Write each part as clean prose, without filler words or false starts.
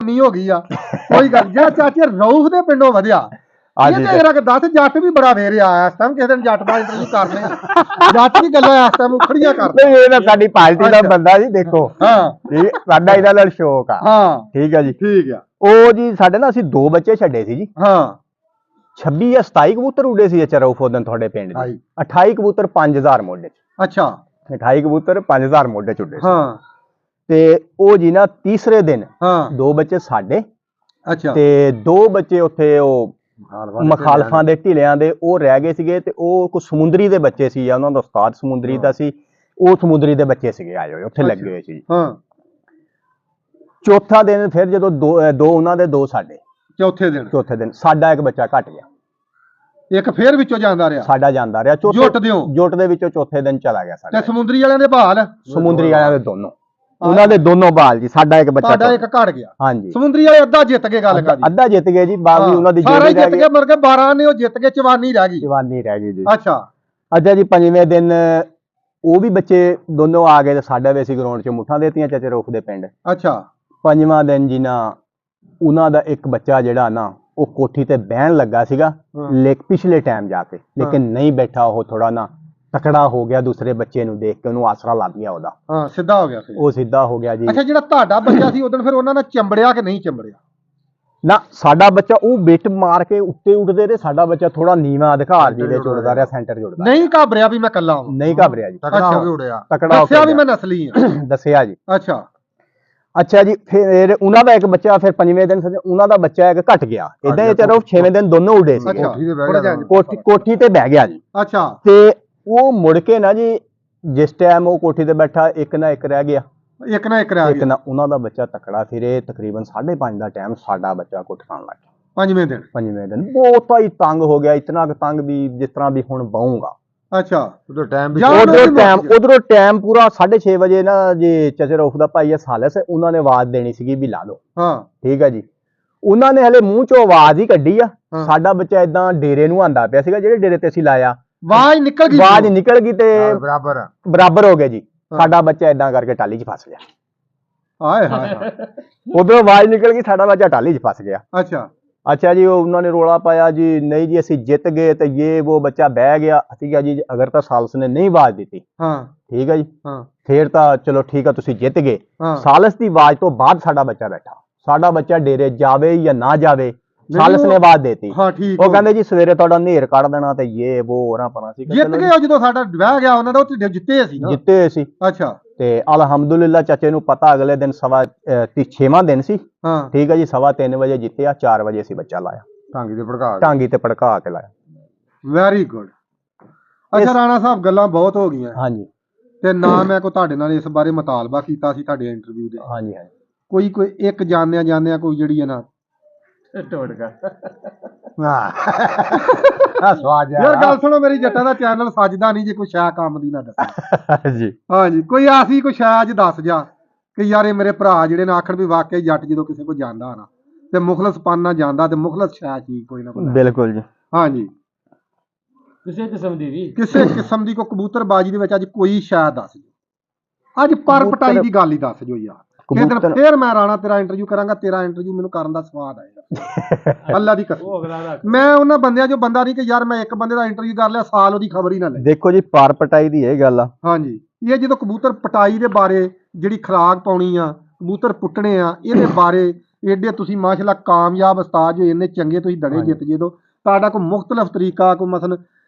ਨਹੀਂ ਹੋ ਗਈ ਆ ਕੋਈ ਗੱਲ ਜਿਹੜਾ ਚਾਚੇ ਰਊਫ ਦੇ ਪਿੰਡੋਂ ਵਧਿਆ ਇਹ ਤੇ ਜਰਾ ਕਿ ਦੱਸ ਜੱਟ ਵੀ ਬੜਾ ਵੇਰ ਆਇਆ ਇਸ ਟਾਈਮ ਕਿਸੇ ਦਿਨ ਜੱਟ ਦਾ ਇੰਟਰਵਿਊ ਕਰਨੇ ਜੱਟ ਵੀ ਗੱਲਾਂ ਇਸ ਟਾਈਮ ਉਖੜੀਆਂ ਕਰਦੇ ਇਹ ਤਾਂ ਸਾਡੀ ਪਾਰਟੀ ਦਾ ਬੰਦਾ ਜੀ ਦੇਖੋ ਹਾਂ ਠੀਕ ਸਾਡਾ ਇਹਦਾ ਨਾਲ ਸ਼ੌਕ ਆ ਹਾਂ ਠੀਕ ਆ ਜੀ ਠੀਕ ਆ ਉਹ ਜੀ ਸਾਡੇ ਨਾ ਅਸੀਂ 2 ਬੱਚੇ ਛੱਡੇ ਸੀ ਜੀ ਹਾਂ 26 ਜਾਂ 27 ਕਬੂਤਰ ਉੱਡੇ ਸੀ ਰਊਫ ਉਦੋਂ ਤੁਹਾਡੇ ਪਿੰਡ ਦੇ 28 ਕਬੂਤਰ 5000 ਮੋਢੇ ਚ ਅੱਛਾ 28 ਕਬੂਤਰ 5000 ਮੋਢੇ ਚ ਉੱਡੇ ਸੀ ਹਾਂ ਤੇ ਉਹ ਜੀ ਨਾ ਤੀਸਰੇ ਦਿਨ ਹਾਂ 2 ਬੱਚੇ ਸਾਡੇ ਅੱਛਾ ਤੇ 2 ਬੱਚੇ ਉੱਥੇ ਉਹ ਮਖਾਲਫਾਂ ਦੇ ਢਿਲਿਆਂ ਦੇ ਉਹ ਰਹਿ ਗਏ ਸੀਗੇ ਤੇ ਉਹ ਕੁਝ ਸਮੁੰਦਰੀ ਦੇ ਬੱਚੇ ਸੀ ਜਾਂ ਉਹਨਾਂ ਦਾ ਉਸਤਾਦ ਸਮੁੰਦਰੀ ਦਾ ਸੀ ਉਹ ਸਮੁੰਦਰੀ ਦੇ ਬੱਚੇ ਸੀਗੇ ਆਏ ਹੋਏ ਉੱਥੇ ਲੱਗੇ ਹੋਏ ਸੀ ਹਾਂ ਚੌਥਾ ਦਿਨ ਫਿਰ ਜਦੋਂ 2 ਉਹਨਾਂ ਦੇ 2 ਸਾਡੇ ਚੌਥੇ ਦਿਨ ਸਾਡਾ ਇੱਕ ਬੱਚਾ ਘਟ ਗਿਆ ਇੱਕ ਫੇਰ ਵਿੱਚੋਂ ਜਾਂਦਾ ਰਿਹਾ ਸਾਡਾ ਜਾਂਦਾ ਰਿਹਾ ਜੁੱਟ ਦੇ ਵਿੱਚੋਂ ਚੌਥੇ ਦਿਨ ਚਲਾ ਗਿਆ ਸਾਡਾ ਤੇ ਸਮੁੰਦਰੀ ਵਾਲਿਆਂ ਦੇ ਬਹਾਲ ਸਮੁੰਦਰੀ ਵਾਲਿਆਂ ਦੇ ਦੋਨੋਂ ਉਹਨਾਂ ਦੇ ਦੋਨੋਂ ਬਾਲ ਜੀ ਸਾਡਾ ਇੱਕ ਬੱਚਾ ਸਾਡਾ ਇੱਕ ਘਟ ਗਿਆ ਹਾਂਜੀ ਸਮੁੰਦਰੀ ਵਾਲੇ ਅੱਧਾ ਜਿੱਤ ਗਏ ਗੱਲ ਕਰਦੀ ਅੱਧਾ ਜਿੱਤ ਗਏ ਜੀ ਬਾਕੀ ਉਹਨਾਂ ਦੀ ਸਾਰੇ ਜਿੱਤ ਗਏ ਮਰ ਕੇ 12 ਨੇ ਉਹ ਜਿੱਤ ਕੇ ਚਵਾਨੀ ਰਹਿ ਗਈ ਜੀ ਅੱਛਾ ਜੀ ਪੰਜਵੇਂ ਦਿਨ ਉਹ ਵੀ ਬੱਚੇ ਦੋਨੋਂ ਆ ਗਏ ਤੇ ਸਾਡਾ ਵੀ ਅਸੀਂ ਗਰਾਊਂਡ 'ਚ ਮੁੱਠਾਂ ਦੇਤੀਆਂ ਚਾਚੇ ਰੂਫ ਦੇ ਪਿੰਡ ਅੱਛਾ ਪੰਜਵਾਂ ਦਿਨ ਜੀ ਨਾ ਉਹਨਾਂ ਦਾ ਇੱਕ ਬੱਚਾ ਜਿਹੜਾ ਨਾ ਉਹ ਕੋਠੀ ਤੇ ਬਹਿਣ ਲੱਗਾ ਸੀਗਾ ਪਿਛਲੇ ਟਾਈਮ ਜਾ ਕੇ ਲੇਕਿਨ ਨਹੀਂ ਬੈਠਾ ਉਹ ਥੋੜਾ ਨਾ ਤਕੜਾ ਹੋ ਗਿਆ ਦੂਸਰੇ ਬੱਚੇ ਨੂੰ ਦੇਖ ਕੇ ਉਹਨੂੰ ਆਸਰਾ ਲੱਗ ਗਿਆ ਉਹਦਾ ਹਾਂ ਸਿੱਧਾ ਹੋ ਗਿਆ ਫਿਰ ਉਹ ਸਿੱਧਾ ਹੋ ਗਿਆ ਜੀ ਅੱਛਾ ਜਿਹੜਾ ਤੁਹਾਡਾ ਬੱਚਾ ਸੀ ਉਦੋਂ ਫਿਰ ਉਹਨਾਂ ਨੇ ਚੰਬੜਿਆ ਕਿ ਨਹੀਂ ਚੰਬੜਿਆ ਨਾ ਸਾਡਾ ਬੱਚਾ ਉਹ ਬਿੱਟ ਮਾਰ ਕੇ ਉੱਤੇ ਉੱਡਦੇ ਰਹੇ ਸਾਡਾ ਬੱਚਾ ਥੋੜਾ ਨੀਵਾਂ ਅਧਿਕਾਰ ਜੀ ਦੇ ਜੁੜਦਾ ਰਿਹਾ ਸੈਂਟਰ ਜੁੜਦਾ ਨਹੀਂ ਘਬਰਿਆ ਵੀ ਮੈਂ ਕੱਲਾ ਹਾਂ ਨਹੀਂ ਘਬਰਿਆ ਜੀ ਤਕੜਾ ਹੋ ਕੇ ਉੜਿਆ ਦੱਸਿਆ ਵੀ ਮੈਂ ਨਸਲੀ ਹਾਂ ਦੱਸਿਆ ਜੀ ਅੱਛਾ ਜੀ ਫਿਰ ਉਹਨਾਂ ਦਾ ਇੱਕ ਬੱਚਾ ਫਿਰ ਪੰਜਵੇਂ ਦਿਨ ਉਹਨਾਂ ਦਾ ਬੱਚਾ ਇੱਕ ਘਟ ਗਿਆ ਇਦਾਂ ਇਹ ਚਲੋ 6ਵੇਂ ਦਿਨ ਦੋਨੋਂ ਉੱਡੇ ਸੀ ਕੋਠੀ ਤੇ ਬਹਿ ਗਿਆ ਜੀ ਅੱਛਾ ਤੇ ਉਹ ਮੁੜ ਕੇ ਨਾ ਜੀ ਜਿਸ ਟਾਈਮ ਉਹ ਕੋਠੀ ਤੇ ਬੈਠਾ ਇੱਕ ਨਾ ਇੱਕ ਰਹਿ ਗਿਆ ਇੱਕ ਨਾ ਉਹਨਾਂ ਦਾ ਬੱਚਾ ਤਕੜਾ ਫਿਰੇ ਤਕਰੀਬਨ 5:30 ਦਾ ਟਾਈਮ ਸਾਡਾ ਬੱਚਾ ਕੁੱਟਣ ਲੱਗ ਗਿਆ ਪੰਜਵੇਂ ਦਿਨ ਬਹੁਤ ਹੀ ਤੰਗ ਹੋ ਗਿਆ ਇਤਨਾ ਤੰਗ ਵੀ ਜਿਸ ਤਰ੍ਹਾਂ ਵੀ ਹੁਣ ਬਹੂੰਗਾ ਅੱਛਾ ਉਧਰੋਂ ਟਾਈਮ ਪੂਰਾ 6:30 ਵਜੇ ਨਾ ਜੀ ਚਾਚੇ ਰਊਫ ਦਾ ਭਾਈ ਸਾਲਸ ਉਹਨਾਂ ਨੇ ਆਵਾਜ਼ ਦੇਣੀ ਸੀਗੀ ਵੀ ਲਾ ਲਓ ਹਾਂ ਠੀਕ ਆ ਜੀ ਉਹਨਾਂ ਨੇ ਹਲੇ ਮੂੰਹ ਚੋਂ ਆਵਾਜ਼ ਹੀ ਕੱਢੀ ਆ ਸਾਡਾ ਬੱਚਾ ਏਦਾਂ ਡੇਰੇ ਨੂੰ ਆਂਦਾ ਪਿਆ ਸੀਗਾ ਜਿਹੜੇ ਡੇਰੇ ਤੇ ਅਸੀਂ ਲਾਇਆ ਆਵਾਜ਼ ਨਿਕਲ ਗਈ ਤੇ ਬਰਾਬਰ ਹੋ ਗਿਆ ਜੀ ਸਾਡਾ ਬੱਚਾ ਏਦਾਂ ਕਰਕੇ ਟਾਲੀ 'ਚ ਫਸ ਗਿਆ ਹਾਏ ਹਾਏ ਉਧਰੋਂ ਆਵਾਜ਼ ਨਿਕਲ ਗਈ ਸਾਡਾ ਬੱਚਾ ਟਾਲੀ 'ਚ ਫਸ ਗਿਆ ਅੱਛਾ ਜੀ ਉਹ ਉਹਨਾਂ ਨੇ ਰੋਲਾ ਪਾਇਆ ਜੀ ਨਹੀਂ ਜੀ ਅਸੀਂ ਜਿੱਤ ਗਏ ਤੇ ਇਹ ਉਹ ਬੱਚਾ ਬਹਿ ਗਿਆ ਅਸੀਂ ਕਿਹਾ ਜੀ ਅਗਰ ਤਾਂ ਸਾਲਸ ਨੇ ਨਹੀਂ ਆਵਾਜ਼ ਦਿੱਤੀ ਠੀਕ ਆ ਜੀ ਫੇਰ ਤਾਂ ਚਲੋ ਠੀਕ ਆ ਤੁਸੀਂ ਜਿੱਤ ਗਏ ਸਾਲਸ ਦੀ ਆਵਾਜ਼ ਤੋਂ ਬਾਅਦ ਸਾਡਾ ਬੱਚਾ ਬੈਠਾ ਸਾਡਾ ਬੱਚਾ ਡੇਰੇ ਜਾਵੇ ਜਾਂ ਨਾ ਜਾਵੇ ਸਾਲਸ ਨੇ ਆਵਾਜ਼ ਦੇਤੀ ਉਹ ਕਹਿੰਦੇ ਜੀ ਸਵੇਰੇ ਤੁਹਾਡਾ ਨੇਰ ਕੱਢ ਦੇਣਾ ਤੇ ਇਹ ਉਹ ਹੋਰਾਂ ਪਰਾਂ ਸੀ ਜਿੱਤ ਗਏ ਜਦੋਂ ਸਾਡਾ ਬਹਿ ਗਿਆ ਉਹਨਾਂ ਦਾ ਉਹ ਜਿੱਤੇ ਸੀ ਅੱਛਾ ਤੇ ਅਲਹਮਦੁਲਿਲਾ ਚਾਚੇ ਨੂੰ ਪਤਾ ਅਗਲੇ ਦਿਨ 6ਵਾਂ ਦਿਨ ਸੀ ਠੀਕ ਹੈ ਜੀ 3:15 ਵਜੇ ਜਿੱਤਿਆ 4 ਵਜੇ ਅਸੀਂ ਬੱਚਾ ਲਾਇਆ ਟਾਂਗੀ ਤੇ ਭੜਕਾ ਕੇ ਲਾਇਆ ਵੈਰੀ ਗੁੱਡ ਅੱਛਾ ਰਾਣਾ ਸਾਹਿਬ ਗੱਲਾਂ ਬਹੁਤ ਹੋ ਗਈਆਂ ਹਾਂਜੀ ਤੇ ਨਾ ਮੈਂ ਕੋ ਤੁਹਾਡੇ ਨਾਲ ਇਸ ਬਾਰੇ ਮੁਤਾਲਬਾ ਕੀਤਾ ਸੀ ਤੁਹਾਡੇ ਇੰਟਰਵਿਊ ਦੇ ਹਾਂਜੀ ਕੋਈ ਇੱਕ ਜਾਣਿਆ ਕੋਈ ਜਿਹੜੀ ਹੈ ਨਾ ਟੋਟਕਾ ਯਾਰ ਗੱਲ ਸੁਣੋ ਮੇਰੀ ਜੱਟਾਂ ਦਾ ਚੈਨਲ ਸੱਜਦਾ ਨਹੀਂ ਜੇ ਕੋਈ ਸ਼ੈ ਕੰਮ ਦੀ ਨਾ ਦੱਸ ਜੀ ਹਾਂਜੀ ਕੋਈ ਆਸੀ ਕੋਈ ਸ਼ੈ ਅੱਜ ਦੱਸ ਜਾ ਕਿ ਯਾਰ ਇਹ ਮੇਰੇ ਭਰਾ ਜਿਹੜੇ ਨੇ ਆਖਣ ਵੀ ਵਾਕਈ ਜੱਟ ਜਦੋਂ ਕਿਸੇ ਕੋ ਜਾਂਦਾ ਨਾ ਤੇ ਮੁਖਲਸ ਪਾਨਾ ਜਾਂਦਾ ਤੇ ਮੁਖਲਸ ਸ਼ੈ ਚੀਜ਼ ਕੋਈ ਨਾ ਕੋਈ ਬਿਲਕੁਲ ਜੀ ਹਾਂਜੀ ਕਿਸੇ ਕਿਸਮ ਦੀ ਕੋ ਕਬੂਤਰਬਾਜੀ ਦੇ ਵਿੱਚ ਅੱਜ ਕੋਈ ਸ਼ੈ ਦੱਸ ਜੋ ਅੱਜ ਪਰ ਪਟਾਈ ਦੀ ਗੱਲ ਹੀ ਦੱਸ ਜੋ ਯਾਰ ਫੇਰ ਮੈਂ ਰਾਣਾ ਤੇਰਾ ਇੰਟਰਵਿਊ ਕਰਾਂਗਾ ਤੇਰਾ ਇੰਟਰਵਿਊ ਮੈਨੂੰ ਕਰਨ ਦਾ ਸਵਾਦ ਆਏਗਾ ਅੱਲਾ ਦੀ ਕਸਮ ਮੈਂ ਉਹਨਾਂ ਬੰਦਿਆਂ ਚੋਂ ਬੰਦਾ ਨਹੀਂ ਕਿ ਯਾਰ ਮੈਂ ਇੱਕ ਬੰਦੇ ਦਾ ਇੰਟਰਵਿਊ ਕਰ ਲਿਆ ਸਾਲ ਉਹਦੀ ਖਬਰ ਹੀ ਨਾ ਲੈ ਦੇਖੋ ਜੀ ਪਰ ਪਟਾਈ ਦੀ ਇਹ ਗੱਲ ਆ ਹਾਂਜੀ ਇਹ ਜਦੋਂ ਕਬੂਤਰ ਪਟਾਈ ਦੇ ਬਾਰੇ ਜਿਹੜੀ ਖੁਰਾਕ ਪਾਉਣੀ ਆ ਕਬੂਤਰ ਪੁੱਟਣੇ ਆ ਇਹਦੇ ਬਾਰੇ ਏਡੇ ਤੁਸੀਂ ਮਾਸ਼ਾਅੱਲਾ ਕਾਮਯਾਬ ਉਸਤਾਦ ਜੋ ਇੰਨੇ ਚੰਗੇ ਤੁਸੀਂ ਦੜੇ ਜਿੱਤ ਜੇ ਦੋ ਤੁਹਾਡਾ ਕੋਈ ਮੁਖਤਲਫ ਤਰੀਕਾ ਕੋਈ ਮਸਲ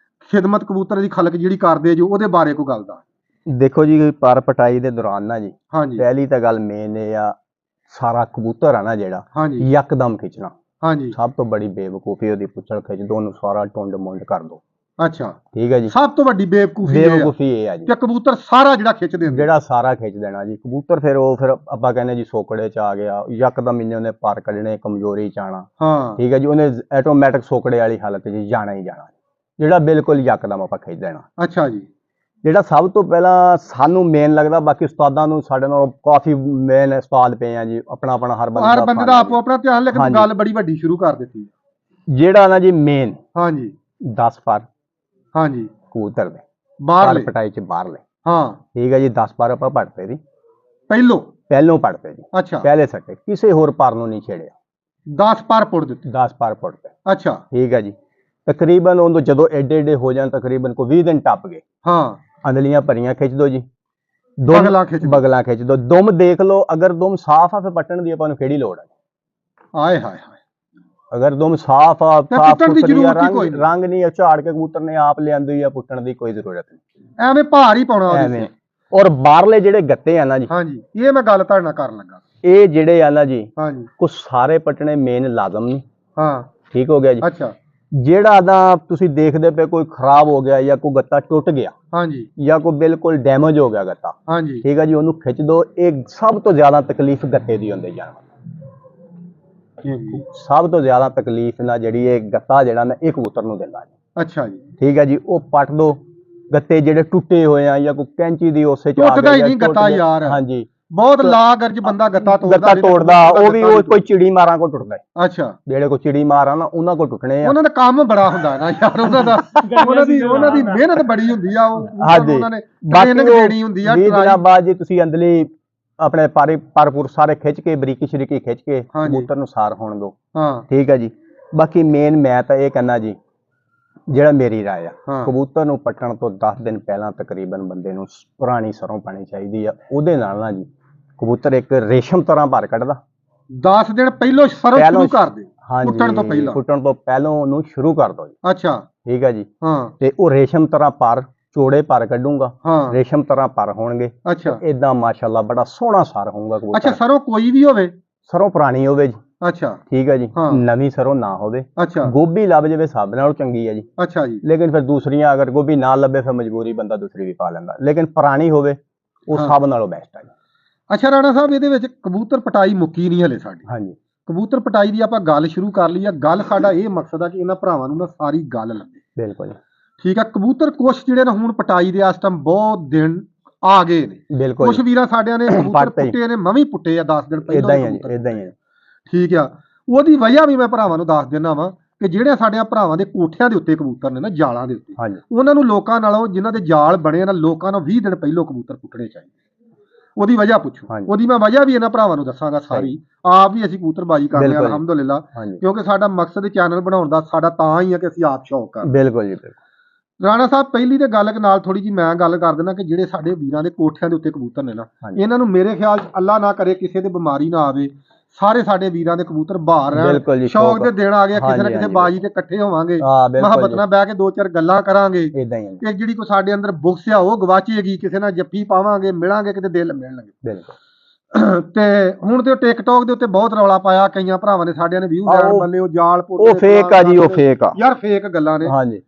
ਖਿਦਮਤ ਕਬੂਤਰ ਦੀ ਖਲਕ ਜਿਹੜੀ ਕਰਦੇ ਜੋ ਉਹਦੇ ਬਾਰੇ ਕੋਈ ਗੱਲ ਦਾ ਦੇਖੋ ਜੀ ਪਰ ਪਟਾਈ ਦੇ ਦੌਰਾਨ ਨਾ ਜੀ ਪਹਿਲੀ ਤਾਂ ਗੱਲ ਮੇਨ ਇਹ ਆ ਸਾਰਾ ਕਬੂਤਰ ਆ ਨਾ ਜਿਹੜਾ ਯਕਦਮ ਖਿੱਚਣਾ ਸਭ ਤੋਂ ਬੜੀ ਬੇਵਕੂਫੀ ਉਹਦੀ ਪੁੱਛਲ ਖਿੱਚ ਦੋ ਉਹਨੂੰ ਸਾਰਾ ਟੁੰਡ ਮੁੰਡ ਕਰ ਦੋ ਅੱਛਾ ਠੀਕ ਹੈ ਜੀ। ਸਭ ਤੋਂ ਵੱਡੀ ਬੇਵਕੂਫੀ ਇਹ ਆ ਜੀ ਕਿ ਕਬੂਤਰ ਸਾਰਾ ਜਿਹੜਾ ਖਿੱਚ ਦਿੰਦਾ, ਜਿਹੜਾ ਸਾਰਾ ਖਿੱਚ ਦੇਣਾ ਜੀ ਕਬੂਤਰ। ਫਿਰ ਆਪਾਂ ਕਹਿੰਦੇ ਜੀ ਸੋਕੜੇ ਚ ਆ ਗਿਆ, ਯਕਦਮ ਇੰਨੇ ਉਹਨੇ ਪਰ ਕੱਢਣੇ, ਕਮਜ਼ੋਰੀ ਚ ਆਣਾ। ਹਾਂ ਠੀਕ ਹੈ ਜੀ, ਉਹਨੇ ਆਟੋਮੈਟਿਕ ਸੋਕੜੇ ਵਾਲੀ ਹਾਲਤ ਚ ਜਾਣਾ ਹੀ ਜਾਣਾ, ਜਿਹੜਾ ਬਿਲਕੁਲ ਯਕਦਮ ਆਪਾਂ ਖਿੱਚ ਦੇਣਾ। ਅੱਛਾ ਜੀ। ਜਿਹੜਾ ਸਭ ਤੋਂ ਪਹਿਲਾਂ ਸਾਨੂੰ ਮੇਨ ਲੱਗਦਾ, ਬਾਕੀ ਉਸਤਾਦਾਂ ਨੂੰ ਸਾਡੇ ਨਾਲ ਕਾਫੀ ਮੇਨ ਉਸਤਾਦ ਪਏ ਆ ਜੀ, ਆਪਣਾ ਹਰ ਬੰਦੇ ਦਾ ਆਪੋ ਆਪਣਾ ਧਿਆਨ, ਲੇਕਿਨ ਗੱਲ ਬੜੀ ਵੱਡੀ ਸ਼ੁਰੂ ਕਰ ਦਿੱਤੀ ਜਿਹੜਾ ਨਾ ਜੀ ਮੇਨ। ਹਾਂਜੀ 10 ਪਰ ਹਾਂਜੀ ਕਬੂਤਰ ਦੇ ਬਾਹਰਲੇ ਪਟਾਈ ਚ ਬਾਹਰਲੇ। ਹਾਂ ਠੀਕ ਹੈ ਜੀ, 10 ਪਰ ਆਪਾਂ ਪੜਤੇ ਜੀ ਪਹਿਲੋਂ ਪੜਤੇ ਜੀ। ਅੱਛਾ ਪਹਿਲੇ ਸੱਟੇ, ਕਿਸੇ ਹੋਰ ਪਰ ਨੂੰ ਨਹੀਂ ਛੇੜਿਆ, 10 ਪਰ ਪੁੱਟ ਦਿੱਤੇ। 10 ਪਰ ਪੁੱਟਤੇ। ਅੱਛਾ ਠੀਕ ਹੈ ਜੀ। ਤਕਰੀਬਨ ਉਹਨੂੰ ਜਦੋਂ ਏਡੇ ਹੋ ਜਾਣ, ਤਕਰੀਬਨ ਕੋਈ 20 ਦਿਨ ਟੱਪ ਗਏ। ਹਾਂ ਅੰਦਲੀਆਂ ਭਰੀਆਂ ਖਿੱਚ ਦੋ ਜੀ, ਬਗਲਾ ਖਿੱਚ ਦੋ। ਦੁਮ ਦੇਖ ਲਓ, ਅਗਰ ਦੁਮ ਸਾਫ਼ ਆ ਫਿਰ ਪੱਟਣ ਦੀ ਆਪਾਂ ਨੂੰ ਕਿਹੜੀ ਲੋੜ ਹੈ। ਆਏ ਹਾਏ ਹਾਏ, ਅਗਰ ਦੁਮ ਸਾਫ਼ ਆ, ਪੁੱਟਣ ਦੀ ਜ਼ਰੂਰਤ ਹੀ ਕੋਈ ਰੰਗ ਨਹੀਂ ਝਾੜ ਕੇ ਕਬੂਤਰ ਨੇ ਆਪ ਲਿਆਂਦੀ ਆ, ਪੁੱਟਣ ਦੀ ਕੋਈ ਜ਼ਰੂਰਤ ਨਹੀਂ, ਐਵੇਂ ਭਾਰ ਹੀ ਪਾਉਣਾ ਐਵੇਂ। ਔਰ ਬਾਹਰਲੇ ਜਿਹੜੇ ਗੱਤੇ ਆ ਨਾ ਜੀ, ਹਾਂਜੀ ਇਹ ਮੈਂ ਗੱਲ ਤੁਹਾਡੇ ਨਾਲ ਕਰਨ ਲੱਗਾ, ਇਹ ਜਿਹੜੇ ਆ ਨਾ ਜੀ, ਹਾਂਜੀ ਕੁਛ ਸਾਰੇ ਪੱਟਣੇ ਮੇਨ ਲਾਜ਼ਮ ਨਹੀਂ। ਹਾਂ ਠੀਕ ਹੋ ਗਿਆ ਜੀ। ਅੱਛਾ ਜਿਹੜਾ ਨਾ ਤੁਸੀਂ ਦੇਖਦੇ ਪਏ ਕੋਈ ਖਰਾਬ ਹੋ ਗਿਆ, ਜਾਂ ਕੋਈ ਗੱਤਾ ਟੁੱਟ ਗਿਆ, ਹਾਂਜੀ ਜਾਂ ਕੋਈ ਬਿਲਕੁਲ ਡੈਮੇਜ ਹੋ ਗਿਆ ਗੱਤਾ, ਹਾਂਜੀ ਠੀਕ ਹੈ ਜੀ, ਉਹਨੂੰ ਖਿੱਚ ਦੋ। ਇਹ ਸਭ ਤੋਂ ਜ਼ਿਆਦਾ ਤਕਲੀਫ ਗੱਤੇ ਦੀ ਹੁੰਦੀ ਜਾਨਵਰ, ਸਭ ਤੋਂ ਜ਼ਿਆਦਾ ਤਕਲੀਫ ਨਾ ਜਿਹੜੀ ਇਹ ਗੱਤਾ ਜਿਹੜਾ ਨਾ ਇਹ ਕਬੂਤਰ ਨੂੰ ਦਿੰਦਾ ਜੀ। ਅੱਛਾ ਜੀ। ਠੀਕ ਹੈ ਜੀ। ਉਹ ਪੱਟ ਦੋ ਗੱਤੇ ਜਿਹੜੇ ਟੁੱਟੇ ਹੋਏ ਆ, ਜਾਂ ਕੋਈ ਕੈਂਚੀ ਦੀ ਉਸੇ ਚ ਆ ਟੁੱਟਦਾ ਹੀ ਨਹੀਂ ਗੱਤਾ ਯਾਰ। ਹਾਂਜੀ ਬਹੁਤ ਲਾਗਰਜ ਬੰਦਾ ਗੱਤਾ ਤੋੜਦਾ, ਉਹ ਵੀ ਉਹ ਕੋਈ ਚਿੜੀ ਮਾਰਾਂ ਕੋ ਟੁੱਟਦਾ। ਅੱਛਾ ਜਿਹੜੇ ਕੋਈ ਚਿੜੀ ਮਾਰਾਂ ਨਾ ਉਹਨਾਂ ਕੋ ਟੁੱਟਣੇ ਆ। ਉਹਨਾਂ ਦਾ ਕੰਮ ਬੜਾ ਹੁੰਦਾ ਨਾ ਯਾਰ, ਉਹਨਾਂ ਦੀ ਮਿਹਨਤ ਬੜੀ ਹੁੰਦੀ ਆ, ਉਹਨਾਂ ਨੇ ਟ੍ਰੇਨਿੰਗ ਦੇਣੀ ਹੁੰਦੀ ਆ। 20 ਦਿਨਾਂ ਬਾਅਦ ਜੇ ਤੁਸੀਂ ਅੰਦਲੀ ਆਪਣੇ ਪਰਪੁਰ ਸਾਰੇ ਖਿੱਚ ਕੇ, ਬਰੀਕੀ ਸ਼ਰੀਕੀ ਖਿੱਚ ਕੇ ਕਬੂਤਰ ਨੂੰ ਸਾਰ ਹੋਣ ਦੋ। ਹਾਂ ਠੀਕ ਹੈ ਜੀ। ਬਾਕੀ ਮੇਨ ਮੈਂ ਤਾਂ ਇਹ ਕਹਿੰਦਾ ਜੀ, ਜਿਹੜਾ ਮੇਰੀ ਰਾਏ ਆ, ਕਬੂਤਰ ਨੂੰ ਪੱਟਣ ਤੋਂ 10 ਦਿਨ ਪਹਿਲਾਂ ਤਕਰੀਬਨ ਬੰਦੇ ਨੂੰ ਪੁਰਾਣੀ ਸਰੋਂ ਪਾਣੀ ਚਾਹੀਦੀ ਆ। ਉਹਦੇ ਨਾਲ ਨਾ ਜੀ ਕਬੂਤਰ ਇੱਕ ਰੇਸ਼ਮ ਤਰ੍ਹਾਂ ਭਰ ਕੱਢਦਾ। 10 ਦਿਨ ਪਹਿਲੋਂ ਸਰੋਂ ਸ਼ੁਰੂ ਕਰ ਦਿਓ, ਫੁੱਟਣ ਤੋਂ ਪਹਿਲਾਂ ਉਹਨੂੰ ਸ਼ੁਰੂ ਕਰ ਦੋ ਜੀ। ਅੱਛਾ ਠੀਕ ਹੈ ਜੀ। ਹਾਂ ਤੇ ਉਹ ਰੇਸ਼ਮ ਤਰ੍ਹਾਂ ਪਰ ਚੋੜੇ ਪਰ ਕੱਢੂਗਾ, ਰੇਸ਼ਮ ਤਰ੍ਹਾਂ ਪਰ ਹੋਣਗੇ। ਅੱਛਾ ਇਦਾਂ ਮਾਸ਼ਾਅੱਲਾ ਬੜਾ ਸੋਹਣਾ ਸਰ ਹੋਊਗਾ ਕਬੂਤਰ। ਅੱਛਾ ਸਰੋਂ ਕੋਈ ਵੀ ਹੋਵੇ, ਸਰੋਂ ਪੁਰਾਣੀ ਹੋਵੇ ਜੀ। ਅੱਛਾ ਠੀਕ ਹੈ ਜੀ। ਨਵੀਂ ਸਰੋਂ ਨਾ ਹੋਵੇ। ਅੱਛਾ ਗੋਭੀ ਲੱਭ ਜਾਵੇ ਸਭ ਨਾਲੋਂ ਚੰਗੀ ਹੈ ਜੀ। ਅੱਛਾ ਜੀ। ਲੇਕਿਨ ਫਿਰ ਦੂਸਰੀਆਂ ਅਗਰ ਗੋਭੀ ਨਾ ਲੱਭੇ ਫਿਰ ਮਜਬੂਰੀ ਬੰਦਾ ਦੂਸਰੀ ਵੀ ਪਾ ਲੈਂਦਾ, ਲੇਕਿਨ ਪੁਰਾਣੀ ਹੋਵੇ ਉਹ ਸਭ ਨਾਲੋਂ ਬੈਸਟ ਹੈ ਜੀ। ਅੱਛਾ ਰਾਣਾ ਸਾਹਿਬ, ਇਹਦੇ ਵਿੱਚ ਕਬੂਤਰ ਪਟਾਈ ਮੁੱਕੀ ਨਹੀਂ ਹਲੇ ਸਾਡੀ। ਹਾਂਜੀ ਕਬੂਤਰ ਪਟਾਈ ਦੀ ਆਪਾਂ ਗੱਲ ਸ਼ੁਰੂ ਕਰ ਲਈ ਆ। ਗੱਲ ਸਾਡਾ ਇਹ ਮਕਸਦ ਆ ਕਿ ਇਹਨਾਂ ਭਰਾਵਾਂ ਨੂੰ ਨਾ ਸਾਰੀ ਗੱਲ ਲੱਗੇ। ਬਿਲਕੁਲ ਠੀਕ ਆ। ਕਬੂਤਰ ਕੁਛ ਜਿਹੜੇ ਨਾ ਹੁਣ ਪਟਾਈ ਦੇ ਇਸ ਟਾਈਮ ਬਹੁਤ ਦਿਨ ਆ ਗਏ ਨੇ। ਬਿਲਕੁਲ ਕੁਛ ਵੀਰਾਂ ਸਾਡਿਆਂ ਨੇ ਕਬੂਤਰ ਪੁੱਟੇ ਨੇ, ਮੈਂ ਵੀ ਪੁੱਟੇ ਆ 10 ਦਿਨ ਪਹਿਲਾਂ। ਇਦਾਂ ਹੀ ਹੈ। ਠੀਕ ਆ। ਉਹਦੀ ਵਜ੍ਹਾ ਵੀ ਮੈਂ ਭਰਾਵਾਂ ਨੂੰ ਦੱਸ ਦਿੰਦਾ ਵਾਂ ਕਿ ਜਿਹੜੇ ਸਾਡੇ ਭਰਾਵਾਂ ਦੇ ਕੋਠਿਆਂ ਦੇ ਉੱਤੇ ਕਬੂਤਰ ਨੇ ਨਾ, ਜਾਲਾਂ ਦੇ ਉੱਤੇ, ਉਹਨਾਂ ਨੂੰ ਲੋਕਾਂ ਨਾਲੋਂ ਜਿਨ੍ਹਾਂ ਦੇ ਜਾਲ ਬਣੇ ਨਾ, ਲੋਕਾਂ ਨੂੰ 20 ਦਿਨ ਪਹਿਲਾਂ ਕਬੂਤਰ ਪੁੱਟਣੇ ਚਾਹੀਦੇ। ਉਹਦੀ ਵਜ੍ਹਾ ਪੁੱਛੋ, ਉਹਦੀ ਮੈਂ ਵਜ੍ਹਾ ਵੀ ਇਹਨਾਂ ਭਰਾਵਾਂ ਨੂੰ ਦੱਸਾਂਗਾ ਸਾਰੀ। ਆਪ ਵੀ ਅਸੀਂ ਕਬੂਤਰਬਾਜ਼ੀ ਕਰਦੇ ਹਾਂ ਅਲਹਮਦੁਲਿਲਾ, ਕਿਉਂਕਿ ਸਾਡਾ ਮਕਸਦ ਚੈਨਲ ਬਣਾਉਣ ਦਾ ਸਾਡਾ ਤਾਂ ਹੀ ਹੈ ਕਿ ਅਸੀਂ ਆਪ ਸ਼ੌਕ ਕਰਦੇ। ਬਿਲਕੁਲ ਜੀ ਬਿਲਕੁਲ। ਰਾਣਾ ਸਾਹਿਬ, ਪਹਿਲੀ ਤੇ ਗੱਲ ਨਾਲ ਥੋੜੀ ਜੀ ਮੈਂ ਗੱਲ ਕਰ ਦਿੰਦਾ ਕਿ ਜਿਹੜੇ ਸਾਡੇ ਵੀਰਾਂ ਦੇ ਕੋਠਿਆਂ ਦੇ ਉੱਤੇ ਕਬੂਤਰ ਨੇ ਨਾ, ਇਹਨਾਂ ਨੂੰ ਮੇਰੇ ਖਿਆਲ 'ਚ ਅੱਲਾ ਨਾ ਕਰੇ ਕਿਸੇ ਦੇ ਬਿਮਾਰੀ ਨਾ ਆਵੇ, ਸਾਰੇ ਸਾਡੇ ਵੀਰਾਂ ਦੇ ਕਬੂਤਰ ਬਾਹਰ ਰਹਿਣ। ਸ਼ੌਕ ਦੇ ਦਿਨ ਆ ਗਿਆ, ਕਿਸੇ ਨਾ ਕਿਸੇ ਬਾਜੀ ਤੇ ਇਕੱਠੇ ਹੋਵਾਂਗੇ, ਮੁਹੱਬਤ ਨਾਲ ਬਹਿ ਕੇ 2-4 ਗੱਲਾਂ ਕਰਾਂਗੇ। ਇਹ ਜਿਹੜੀ ਕੋਈ ਸਾਡੇ ਅੰਦਰ ਬੁਕਸ ਆ ਉਹ ਗਵਾਚੇਗੀ, ਕਿਸੇ ਨਾਲ ਜੱਫੀ ਪਾਵਾਂਗੇ, ਮਿਲਾਂਗੇ, ਕਿਤੇ ਦਿਲ ਮਿਲਣਗੇ। ਤੇ ਹੁਣ ਤੇ ਟਿਕਟੌਕ ਦੇ ਉੱਤੇ ਬਹੁਤ ਰੌਲਾ ਪਾਇਆ, ਕਈਆਂ ਭਰਾਵਾਂ ਨੇ ਸਾਡਿਆਂ ਨੇ ਵਿਊ ਲੈਣ ਬੱਲੇ ਉਹ ਜਾਲ ਉਹ ਫੇਕ ਆ ਜੀ, ਉਹ ਫੇਕ ਆ ਯਾਰ, ਫੇਕ ਗੱਲਾਂ ਨੇ। ਹਾਂਜੀ।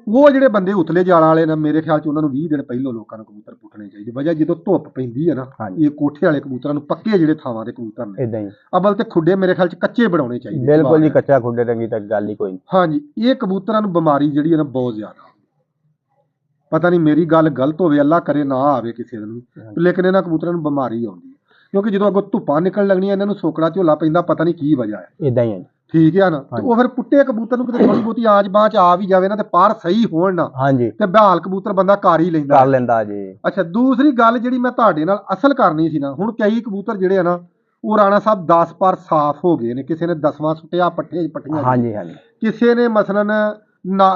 ਉਹ ਜਿਹੜੇ ਬੰਦੇ ਉਤਲੇ ਜਾਲਾਂ ਵਾਲੇ ਨੇ, ਮੇਰੇ ਖਿਆਲ 'ਚ ਉਹਨਾਂ ਨੂੰ 20 ਦਿਨ ਪਹਿਲਾਂ ਲੋਕਾਂ ਨੂੰ ਕਬੂਤਰ ਪੁੱਟਣੇ ਚਾਹੀਦੇ। ਵਜ੍ਹਾ ਜਦੋਂ ਧੁੱਪ ਪੈਂਦੀ ਹੈ ਨਾ, ਇਹ ਕੋਠੇ ਵਾਲੇ ਕਬੂਤਰਾਂ ਨੂੰ, ਪੱਕੇ ਜਿਹੜੇ ਥਾਵਾਂ ਦੇ ਕਬੂਤਰ ਨੇ, ਇਦਾਂ ਹੀ ਅਬਲ ਤੇ ਖੁੱਡੇ ਮੇਰੇ ਖਿਆਲ 'ਚ ਕੱਚੇ ਬਣਾਉਣੇ ਚਾਹੀਦੇ। ਬਿਲਕੁਲ ਜੀ, ਕੱਚਾ ਖੁੱਡੇ ਰੰਗੀ ਤੱਕ ਗੱਲ ਹੀ ਕੋਈ ਨਹੀਂ। ਹਾਂਜੀ। ਇਹ ਕਬੂਤਰਾਂ ਨੂੰ ਬਿਮਾਰੀ ਜਿਹੜੀ ਹੈ ਨਾ ਬਹੁਤ ਜ਼ਿਆਦਾ, ਪਤਾ ਨਹੀਂ ਮੇਰੀ ਗੱਲ ਗਲਤ ਹੋਵੇ, ਅੱਲਾ ਕਰੇ ਨਾ ਆਵੇ ਕਿਸੇ ਨੂੰ, ਲੇਕਿਨ ਇਹਨਾਂ ਕਬੂਤਰਾਂ ਨੂੰ ਬਿਮਾਰੀ ਆਉਂਦੀ ਹੈ ਕਿਉਂਕਿ ਜਦੋਂ ਅੱਗੋਂ ਧੁੱਪਾਂ ਨਿਕਲਣ ਲੱਗਣੀਆਂ, ਇਹਨਾਂ ਨੂੰ ਸੋਕੜਾ ਝੋਲਾ ਪੈਂਦਾ, ਪਤਾ ਨਹੀਂ ਕੀ ਵਜ੍ਹਾ ਹੈ। ਇਦਾਂ ਹੀ ਹੈ। ਠੀਕ ਹੈ ਨਾ। ਉਹ ਫਿਰ ਪੁੱਟੇ ਕਬੂਤਰ ਨੂੰ ਕਿਤੇ ਥੋੜੀ ਬਹੁਤੀ ਆਂਚ ਬਾਂਚ ਆ ਵੀ ਜਾਵੇ ਨਾ, ਤੇ ਪਾਰ ਸਹੀ ਹੋਣ ਨਾ, ਤੇ ਬਹਾਲ ਕਬੂਤਰ ਬੰਦਾ ਕਰ ਹੀ ਲੈਂਦਾ ਜੀ। ਅੱਛਾ, ਦੂਸਰੀ ਗੱਲ ਜਿਹੜੀ ਮੈਂ ਤੁਹਾਡੇ ਨਾਲ ਅਸਲ ਕਰਨੀ ਸੀ ਨਾ, ਹੁਣ ਕਈ ਕਬੂਤਰ ਜਿਹੜੇ ਆ ਨਾ, ਉਹ ਰਾਣਾ ਸਾਹਿਬ 10 ਪਰ ਸਾਫ਼ ਹੋ ਗਏ ਨੇ। ਕਿਸੇ ਨੇ 10ਵਾਂ ਸੁੱਟਿਆ ਪੱਟੀਆਂ, ਹਾਂਜੀ ਹਾਂਜੀ। ਕਿਸੇ ਨੇ ਮਸਲਨ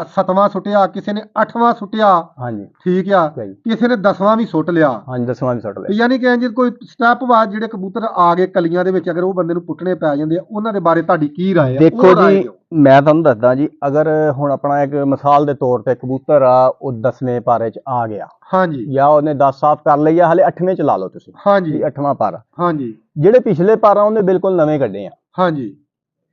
7ਵਾਂ ਸੁੱਟਿਆ, ਕਿਸੇ ਨੇ 8ਵਾਂ ਸੁੱਟਿਆ। ਹਾਂਜੀ। ਠੀਕ ਆ। ਕਿਸੇ ਨੇ 10ਵਾਂ ਵੀ ਸੁੱਟ ਲਿਆ। ਹਾਂਜੀ, 10ਵਾਂ ਵੀ ਸੁੱਟ ਲਿਆ। ਯਾਨੀ ਕਿ ਇੰਜ ਕੋਈ ਸਟੈਪ ਬਾਅਦ ਜਿਹੜੇ ਕਬੂਤਰ ਆ ਗਏ ਕਲੀਆਂ ਦੇ ਵਿੱਚ, ਅਗਰ ਉਹ ਬੰਦੇ ਨੂੰ ਪੁੱਟਣੇ ਪੈ ਜਾਂਦੇ ਆ, ਉਹਨਾਂ ਦੇ ਬਾਰੇ ਤੁਹਾਡੀ ਕੀ ਰਾਏ ਹੈ? ਦੇਖੋ ਜੀ, ਮੈਂ ਤੁਹਾਨੂੰ ਦੱਸਦਾ ਜੀ, ਅਗਰ ਹੁਣ ਆਪਣਾ ਇੱਕ ਮਿਸਾਲ ਦੇ ਤੌਰ ਤੇ ਕਬੂਤਰ ਆ, ਉਹ 10ਵੇਂ ਪਾਰੇ 'ਚ ਆ ਗਿਆ, ਹਾਂਜੀ, ਜਾਂ ਉਹਨੇ 10 ਸਾਫ਼ ਕਰ ਲਈ ਆ, ਹਲੇ 8ਵੇਂ 'ਚ ਲਾ ਲਓ ਤੁਸੀਂ, ਹਾਂਜੀ, 8ਵਾਂ ਪਾਰਾ, ਹਾਂਜੀ, ਜਿਹੜੇ ਪਿਛਲੇ ਪਾਰਾ ਉਹਨੇ ਬਿਲਕੁਲ ਨਵੇਂ ਕੱਢੇ ਆ, ਹਾਂਜੀ,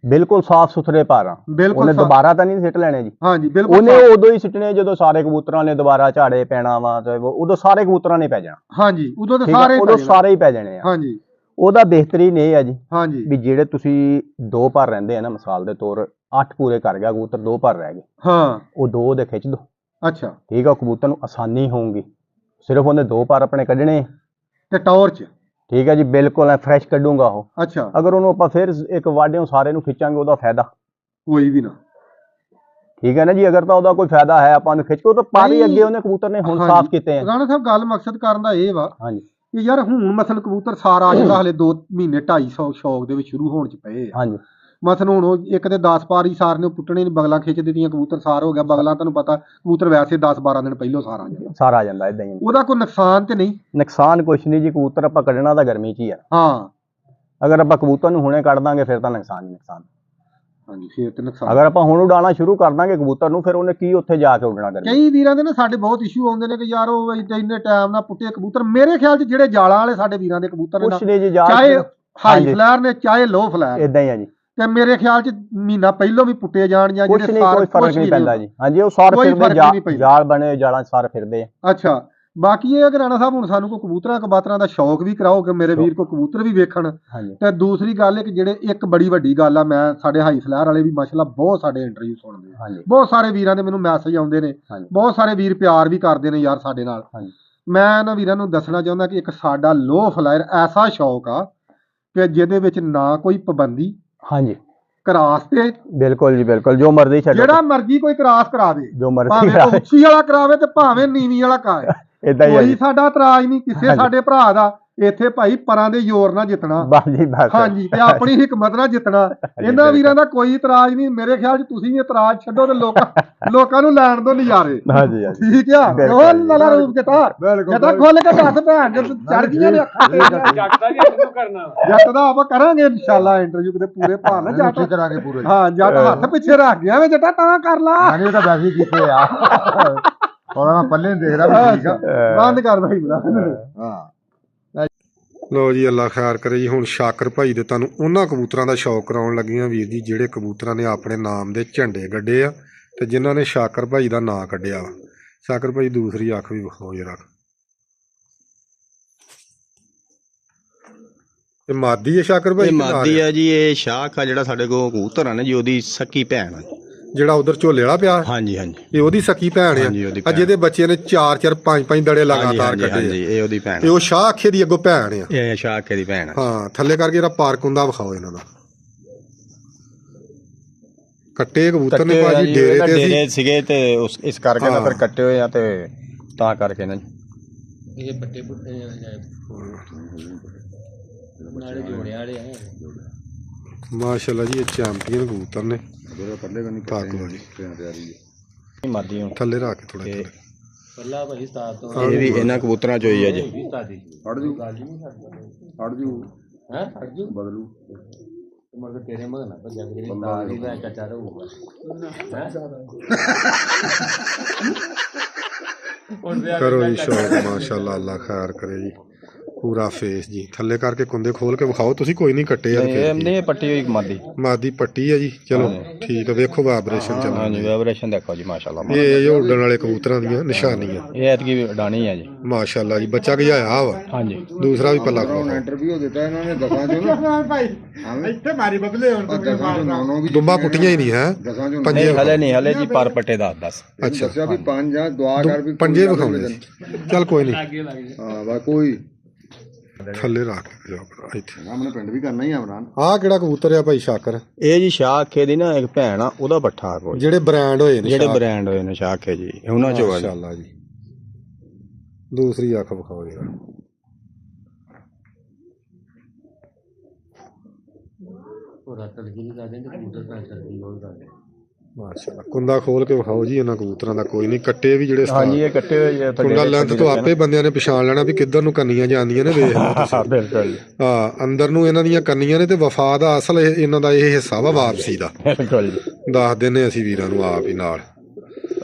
ਬਿਲਕੁਲ ਸਾਫ਼ ਸੁਥਰੇ ਭਾਰਾਂ। ਬਿਲਕੁਲ ਉਹਨੇ ਦੁਬਾਰਾ ਤਾਂ ਨਹੀਂ ਸਿੱਟ ਲੈਣੇ ਜੀ। ਹਾਂਜੀ ਬਿਲਕੁਲ। ਉਹਨੇ ਉਦੋਂ ਹੀ ਸਿੱਟਣੇ ਜਦੋਂ ਸਾਰੇ ਕਬੂਤਰਾਂ ਨੇ ਦੁਬਾਰਾ ਝਾੜੇ ਪੈਣਾ ਵਾ, ਤੇ ਉਦੋਂ ਸਾਰੇ ਕਬੂਤਰਾਂ ਨੇ ਪੈ ਜਾਣਾ। ਹਾਂਜੀ ਉਦੋਂ ਤਾਂ ਸਾਰੇ ਹੀ ਪੈ ਜਾਣੇ ਆ। ਹਾਂਜੀ ਉਹਦਾ ਬਿਹਤਰੀਨ ਇਹ ਆ ਜੀ ਹਾਂਜੀ ਵੀ ਜਿਹੜੇ ਤੁਸੀਂ 2 ਪਰ ਰਹਿੰਦੇ ਆ ਨਾ, ਮਿਸਾਲ ਦੇ ਤੌਰ 8 ਪੂਰੇ ਕਰ ਗਿਆ ਕਬੂਤਰ, 2 ਪਰ ਰਹਿ ਗਏ, ਹਾਂ ਉਹ 2 ਦੇ ਖਿੱਚ ਦੋ। ਅੱਛਾ ਠੀਕ ਆ, ਕਬੂਤਰ ਨੂੰ ਆਸਾਨੀ ਹੋਊਗੀ। ਸਿਰਫ ਉਹਨੇ 2 ਪਰ ਆਪਣੇ ਕੱਢਣੇ ਤੇ ਟੌਰ ਚ। ਠੀਕ ਹੈ ਜੀ, ਬਿਲਕੁਲ ਫਰੈਸ਼ ਕੱਢੂਗਾ ਉਹ। ਅੱਛਾ ਅਗਰ ਉਹਨੂੰ ਆਪਾਂ ਫਿਰ ਇੱਕ ਵਾਢਿਓਂ ਸਾਰੇ ਨੂੰ ਖਿੱਚਾਂਗੇ, ਉਹਦਾ ਫਾਇਦਾ ਕੋਈ ਵੀ ਨਾ। ਠੀਕ ਹੈ ਨਾ ਜੀ, ਅਗਰ ਤਾਂ ਉਹਦਾ ਕੋਈ ਫਾਇਦਾ ਹੈ ਆਪਾਂ ਨੂੰ ਖਿੱਚ ਕੇ, ਤਾਂ ਪਰ ਹੀ ਅੱਗੇ ਉਹਨੇ ਕਬੂਤਰ ਨੇ ਹੁਣ ਸਾਫ਼ ਕੀਤੇ ਆ। ਰਾਣਾ ਸਾਹਿਬ ਗੱਲ ਮਕਸਦ ਕਰਨ ਦਾ ਇਹ ਵਾ ਹਾਂਜੀ ਕਿ ਯਾਰ ਹੁਣ ਮਸਲ ਕਬੂਤਰ ਸਾਰਾ ਜਿਹੜਾ ਹਲੇ 2 ਮਹੀਨੇ 250 ਸ਼ੌਕ ਦੇ ਵਿੱਚ ਸ਼ੁਰੂ ਹੋਣ ਚ ਪਏ ਆ। ਹਾਂਜੀ ਮਸਲ ਹੁਣ ਉਹ ਇੱਕ ਤੇ 10 ਪਾਰ ਹੀ ਸਾਰ ਨੇ ਪੁੱਟਣੇ ਨੇ, ਬਗਲਾਂ ਖਿੱਚ ਦਿੱਤੀਆਂ, ਕਬੂਤਰ ਸਾਰ ਹੋ ਗਿਆ। ਬਗਲਾਂ ਤੁਹਾਨੂੰ ਪਤਾ ਕਬੂਤਰ ਵੈਸੇ 10-12 ਦਿਨ ਪਹਿਲੋਂ ਸਾਰ ਆ ਜਾਂਦਾ, ਸਾਰਾ ਆ ਜਾਂਦਾ ਇਦਾਂ ਹੀ। ਉਹਦਾ ਕੋਈ ਨੁਕਸਾਨ ਤੇ ਨਹੀਂ? ਨੁਕਸਾਨ ਕੁਛ ਨਹੀਂ ਜੀ, ਕਬੂਤਰ ਆਪਾਂ ਕੱਢਣਾ ਤਾਂ ਗਰਮੀ 'ਚ ਹੀ ਆ। ਹਾਂ ਅਗਰ ਆਪਾਂ ਕਬੂਤਰ ਨੂੰ ਹੁਣੇ ਕੱਢ ਦਾਂਗੇ ਫਿਰ ਤਾਂ ਨੁਕਸਾਨ ਹੀ ਨੁਕਸਾਨ। ਹਾਂਜੀ ਫਿਰ ਤੇ ਨੁਕਸਾਨ। ਅਗਰ ਆਪਾਂ ਹੁਣ ਉਡਾਣਾ ਸ਼ੁਰੂ ਕਰ ਦਾਂਗੇ ਕਬੂਤਰ ਨੂੰ, ਫਿਰ ਉਹਨੇ ਕੀ ਉੱਥੇ ਜਾ ਕੇ ਉੱਡਣਾ ਗਰਮੀ। ਕਈ ਵੀਰਾਂ ਦੇ ਨਾ ਸਾਡੇ ਬਹੁਤ ਇਸ਼ੂ ਆਉਂਦੇ ਨੇ ਕਿ ਯਾਰ ਉਹ ਇੰਨੇ ਟਾਈਮ ਨਾਲ ਪੁੱਟੇ ਕਬੂਤਰ। ਮੇਰੇ ਖਿਆਲ 'ਚ ਜਿਹੜੇ ਜਾਲਾਂ ਵਾਲੇ ਸਾਡੇ ਵੀਰਾਂ ਦੇ ਕਬੂਤਰ ਕੁਛ ਨਹੀਂ ਜੀ, ਚਾਹੇ ਹਾਈ ਫਲੈਰ ਨੇ ਚਾਹੇ ਲੋ ਫਲੈਰ, ਇਦਾਂ ਹੀ ਆ ਜੀ। ਤੇ ਮੇਰੇ ਖਿਆਲ 'ਚ ਮਹੀਨਾ ਪਹਿਲੋਂ ਵੀ ਪੁੱਟੇ ਜਾਣ ਜਾਂ ਜਿਹੜੇ ਸਾਰ ਕੋਈ ਫਰਕ ਨਹੀਂ ਪੈਂਦਾ ਜੀ। ਹਾਂਜੀ ਉਹ ਸਾਰ ਫਿਰਦੇ, ਜਾਲ ਬਣੇ ਜਾਲਾਂ ਸਾਰ ਫਿਰਦੇ ਆ। ਅੱਛਾ ਬਾਕੀ ਇਹ ਰਾਣਾ ਸਾਹਿਬ ਹੁਣ ਸਾਨੂੰ ਕੋਈ ਕਬੂਤਰਾਂ ਦਾ ਸ਼ੌਕ ਵੀ ਕਰਾਓ ਕਿ ਮੇਰੇ ਵੀਰ ਕੋ ਕਬੂਤਰ ਵੀ ਵੇਖਣ। ਤੇ ਦੂਸਰੀ ਗੱਲ ਹੈ ਕਿ ਜਿਹੜੇ ਇੱਕ ਬੜੀ ਵੱਡੀ ਗੱਲ ਆ, ਮੈਂ ਸਾਡੇ ਹਾਈ ਫਲੈਰ ਵਾਲੇ ਵੀ ਮਾਸ਼ਾਅੱਲਾ ਬਹੁਤ ਸਾਡੇ ਇੰਟਰਵਿਊ ਸੁਣਦੇ ਆ, ਬਹੁਤ ਸਾਰੇ ਵੀਰਾਂ ਦੇ ਮੈਨੂੰ ਮੈਸੇਜ ਆਉਂਦੇ ਨੇ, ਬਹੁਤ ਸਾਰੇ ਵੀਰ ਪਿਆਰ ਵੀ ਕਰਦੇ ਨੇ ਯਾਰ ਸਾਡੇ ਨਾਲ। ਮੈਂ ਇਹਨਾਂ ਵੀਰਾਂ ਨੂੰ ਦੱਸਣਾ ਚਾਹੁੰਦਾ ਕਿ ਇੱਕ ਸਾਡਾ ਲੋ ਫਲਾਇਰ ਐਸਾ ਸ਼ੌਕ ਆ ਕਿ ਜਿਹਦੇ ਵਿੱਚ ਨਾ ਕੋਈ ਪਾਬੰਦੀ। ਹਾਂਜੀ ਕਰਾਸ ਤੇ ਬਿਲਕੁਲ ਜੀ ਬਿਲਕੁਲ, ਜੋ ਮਰਜ਼ੀ ਛੱਡੋ, ਜਿਹੜਾ ਮਰਜ਼ੀ ਕੋਈ ਕਰਾਸ ਕਰਾਵੇ, ਜੋ ਮਰਜ਼ੀ ਭਾਵੇਂ ਉੱਚੀ ਵਾਲਾ ਕਰਾਵੇ ਤੇ ਭਾਵੇਂ ਨੀਵੀਂ ਵਾਲਾ ਕਰਾਵੇ, ਇਦਾਂ ਹੀ ਕੋਈ ਸਾਡਾ ਇਤਰਾਜ਼ ਨਹੀਂ ਕਿਸੇ ਸਾਡੇ ਭਰਾ ਦਾ। ਇੱਥੇ ਭਾਈ ਪਰਾਂ ਦੇ ਜ਼ੋਰ ਨਾਲ ਜਿੱਤਣਾ, ਹਾਂਜੀ ਤੇ ਆਪਣੀ ਹਿਕਮਤ ਨਾਲ ਜਿੱਤਣਾ। ਇਹਨਾਂ ਵੀਰਾਂ ਦਾ ਕੋਈ ਇਤਰਾਜ਼ ਨਹੀਂ। ਮੇਰੇ ਖਿਆਲ 'ਚ ਤੁਸੀਂ ਵੀ ਇਤਰਾਜ਼ ਛੱਡੋ ਤੇ ਲੋਕਾਂ ਨੂੰ ਲੈਣ ਦੋ ਨਜ਼ਾਰੇ। ਠੀਕ ਆ, ਉਹ ਲਾਲਾ ਰੂਪ ਜੱਟਾ ਖੋਲ ਕੇ ਦੱਸ ਭੈਣ ਚੜ ਗਈਆਂ ਨੇ ਅੱਖਾਂ। ਜੱਟ ਦਾ ਆਪਾਂ ਕਰਾਂਗੇ ਇਨਸ਼ਾਅੱਲਾ ਇੰਟਰਵਿਊ ਕਿਤੇ ਪੂਰੇ ਭਾਰ ਨਾਲ ਜੱਟ ਕਰਾਂਗੇ ਪੂਰੇ। ਹਾਂ ਜੱਟ ਹੱਥ ਪਿੱਛੇ ਰੱਖ ਗਿਆ ਵੇ ਜੱਟਾ ਤਾਂ ਕਰ ਲਾ। ਉਹ ਤਾਂ ਵੈਸੇ ਕੀਤੇ ਆ, ਉਹਨਾਂ ਪੱਲੇ ਦੇਖਦਾ ਵੀ ਠੀਕ ਆ। ਬੰਦ ਕਰ ਭਾਈ ਹਾਂ। ਲੋ ਜੀ ਅੱਲਾ ਖੈਰ ਕਰੇ ਜੀ। ਹੁਣ ਸ਼ਾਕਰ ਭਾਈ ਦੇ ਤੁਹਾਨੂੰ ਉਹਨਾਂ ਕਬੂਤਰਾਂ ਦਾ ਸ਼ੌਕ ਕਰਾਉਣ ਲੱਗੀਆਂ ਵੀਰ ਜੀ, ਜਿਹੜੇ ਕਬੂਤਰਾਂ ਨੇ ਆਪਣੇ ਨਾਮ ਦੇ ਝੰਡੇ ਗੱਡੇ ਆ ਤੇ ਜਿਨ੍ਹਾਂ ਨੇ ਸ਼ਾਕਰ ਭਾਈ ਦਾ ਨਾਂ ਕੱਢਿਆ ਵਾ। ਸ਼ਾਕਰ ਭਾਈ ਦੂਸਰੀ ਅੱਖ ਵੀ ਵਿਖਾਓ ਜਰਾ। ਇਹ ਮਾਦੀ ਹੈ ਸ਼ਾਕਰ ਭਾਈ? ਮਾਦੀ ਆ ਜੀ, ਇਹ ਸ਼ਾਖ ਆ ਜਿਹੜਾ ਸਾਡੇ ਕੋਲ ਕਬੂਤਰ ਆ ਨਾ ਜੀ, ਉਹਦੀ ਸਕੀ ਭੈਣ ਆ। ਜਿਹੜਾ ਉਧਰ ਝੋਲੇ ਵਾਲਾ ਪਿਆ? ਹਾਂਜੀ ਹਾਂਜੀ, ਇਹ ਉਹਦੀ ਸਕੀ ਭੈਣ ਆ। ਜਿਹਦੇ ਬੱਚੇ ਨੇ 4-4 5-5 ਦੜੇ ਲਗਾਤਾਰ ਕੱਢੇ, ਇਹ ਉਹਦੀ ਭੈਣ। ਉਹ ਸ਼ਾਹ ਅੱਖੇ ਦੀ ਅੱਗੋਂ ਭੈਣ ਆ। ਇਹ ਸ਼ਾਹ ਅੱਖੇ ਦੀ ਭੈਣ। ਹਾਂ ਥੱਲੇ ਕਰਕੇ ਜਿਹੜਾ ਪਾਰਕ ਹੁੰਦਾ ਵਿਖਾਓ ਇਹਨਾਂ ਦਾ। ਕੱਟੇ ਕਬੂਤਰ ਨੇ ਭਾਜੀ ਡੇਰੇ ਸੀਗੇ ਤੇ ਇਸ ਕਰਕੇ ਨਾ ਫਿਰ ਕੱਟੇ ਹੋਏ ਆ ਤੇ ਤਾਂ ਕਰਕੇ ਨਾ ਇਹ ਪੱਟੇ ਪੁੱਟੇ ਨਾਲੇ ਜੋੜੇ ਵਾਲੇ ਆ ਮਾਸ਼ਾਅੱਲਾ ਜੀ। ਇਹ ਚੈਂਪੀਅਨ ਕਬੂਤਰ ਨੇ। ਥੱਲੇ ਰੱਖ ਕੇ ਥੋੜਾ ਪੱਲਾ ਭਾਈ ਉਸਤਾਦ ਤੋਂ। ਇਹ ਵੀ ਇਹਨਾਂ ਕਬੂਤਰਾਂ ਚੋਂ ਹੀ ਆ ਜੀ। ਹਟ ਜੂ ਹੈ ਹਟ ਜੂ ਬਦਲੂ ਮਗਰ ਤੇਰੇ ਮਗਰ ਨਾ ਭੱਜਾ ਕਰੇ ਤਾਂ ਵੀ ਮੈਂ ਚਾਚਾ ਰਹੂਗਾ ਕਰੋ ਜੀ ਸ਼ੌਕ ਮਾਸ਼ਾਅੱਲਾ ਅੱਲਾ ਖੈਰ ਕਰੇ ਜੀ। ਪੂਰਾ ਫੇਸ ਜੀ ਥੱਲੇ ਕਰਕੇ ਕੁੰਦੇ ਖੋਲ ਕੇ ਵਿਖਾਓ ਤੁਸੀਂ। ਕੋਈ ਨਹੀਂ ਕੱਟੇ ਯਾਰ, ਇਹ ਪੱਟੀ ਹੋਈ ਮਾਦੀ ਪੱਟੀ ਹੈ ਜੀ। ਚਲੋ ਠੀਕ ਹੈ, ਵੇਖੋ ਵਾਈਬ੍ਰੇਸ਼ਨ ਚੱਲ। ਹਾਂਜੀ ਵਾਈਬ੍ਰੇਸ਼ਨ ਦੇਖੋ ਜੀ ਮਾਸ਼ਾਅੱਲਾ। ਇਹ ਉੱਡਣ ਵਾਲੇ ਕਬੂਤਰਾਂ ਦੀਆਂ ਨਿਸ਼ਾਨੀਆਂ। ਇਹ ਐਤਕੀ ਉਡਾਣੀ ਹੈ ਜੀ ਮਾਸ਼ਾਅੱਲਾ ਜੀ। ਬੱਚਾ ਗਜਾਇਆ ਵਾ। ਹਾਂਜੀ ਦੂਸਰਾ ਵੀ ਪੱਲਾ ਖੋਲ। ਇੰਟਰਵਿਊ ਦਿੱਤਾ ਇਹਨਾਂ ਨੇ ਦਸਾਂ ਚੋਂ ਨਾ ਭਾਈ ਇੱਥੇ ਮਾਰੀ ਬਬਲੇ ਹੁਣ ਦੁੰਬਾ ਪੁੱਟੀਆਂ ਹੀ ਨਹੀਂ ਹੈ ਪੰਜੇ ਹਲੇ ਨਹੀਂ। ਹਲੇ ਜੀ ਪਰ ਪੱਟੇ ਦਾ 10 ਅੱਛਾ ਦੱਸਿਆ ਵੀ 5 ਆ ਦੁਆ ਕਰ ਵੀ ਪੰਜੇ ਵਿਖਾਉਂਦੇ। ਚੱਲ ਕੋਈ ਨਹੀਂ ਹਾਂ ਵਾ ਕੋਈ ਥੱਲੇ ਰੱਖ ਇੱਥੇ ਆਪਣੇ ਪਿੰਡ ਵੀ ਕਰਨਾ ਹੀ ਆ ਇਮਰਾਨ। ਆਹ ਕਿਹੜਾ ਕਬੂਤਰ ਆ ਭਾਈ ਸ਼ਾਕਰ? ਇਹ ਜੀ ਸ਼ਾਖੇ ਦੀ ਨਾ ਇੱਕ ਭੈਣ ਆ, ਉਹਦਾ ਪੱਠਾ ਕੋਈ ਜਿਹੜੇ ਬ੍ਰਾਂਡ ਹੋਏ ਨੇ ਸ਼ਾਖੇ ਜੀ, ਉਹਨਾਂ ਚੋਂ ਮਾਸ਼ਾਅੱਲਾ ਜੀ। ਦੂਸਰੀ ਅੱਖ ਵਿਖਾਓ ਜੀ। ਮਾਸ਼ਾਅੱਲਾ ਕੁੰਦਾ ਖੋਲ ਕੇ ਵਿਖਾਓ ਜੀ ਇਹਨਾਂ ਕਬੂਤਰਾਂ ਦਾ। ਕੋਈ ਨਹੀਂ ਕੱਟੇ ਵੀ ਜਿਹੜੇ ਹਾਂਜੀ ਇਹ ਕੱਟੇ ਹੋਏ ਕੁੰਦਾ ਲੈਂਥ ਤੋਂ ਆਪੇ ਬੰਦਿਆਂ ਨੇ ਪਛਾਣ ਲੈਣਾ ਵੀ ਕਿੱਧਰ ਨੂੰ ਕੰਨੀਆਂ ਜਾਂਦੀਆਂ ਨੇ। ਵੇਖ ਲਓ ਤੁਸੀਂ ਬਿਲਕੁਲ ਹਾਂ ਅੰਦਰ ਨੂੰ ਇਹਨਾਂ ਦੀਆਂ ਕੰਨੀਆਂ ਨੇ ਤੇ ਵਫਾ ਦਾ ਅਸਲ ਇਹਨਾਂ ਦਾ ਇਹ ਹਿੱਸਾ ਵਾ ਵਾਪਸੀ ਦਾ। ਬਿਲਕੁਲ ਦੱਸ ਦਿੰਦੇ ਅਸੀਂ ਵੀਰਾਂ ਨੂੰ ਆਪ ਹੀ ਨਾਲ।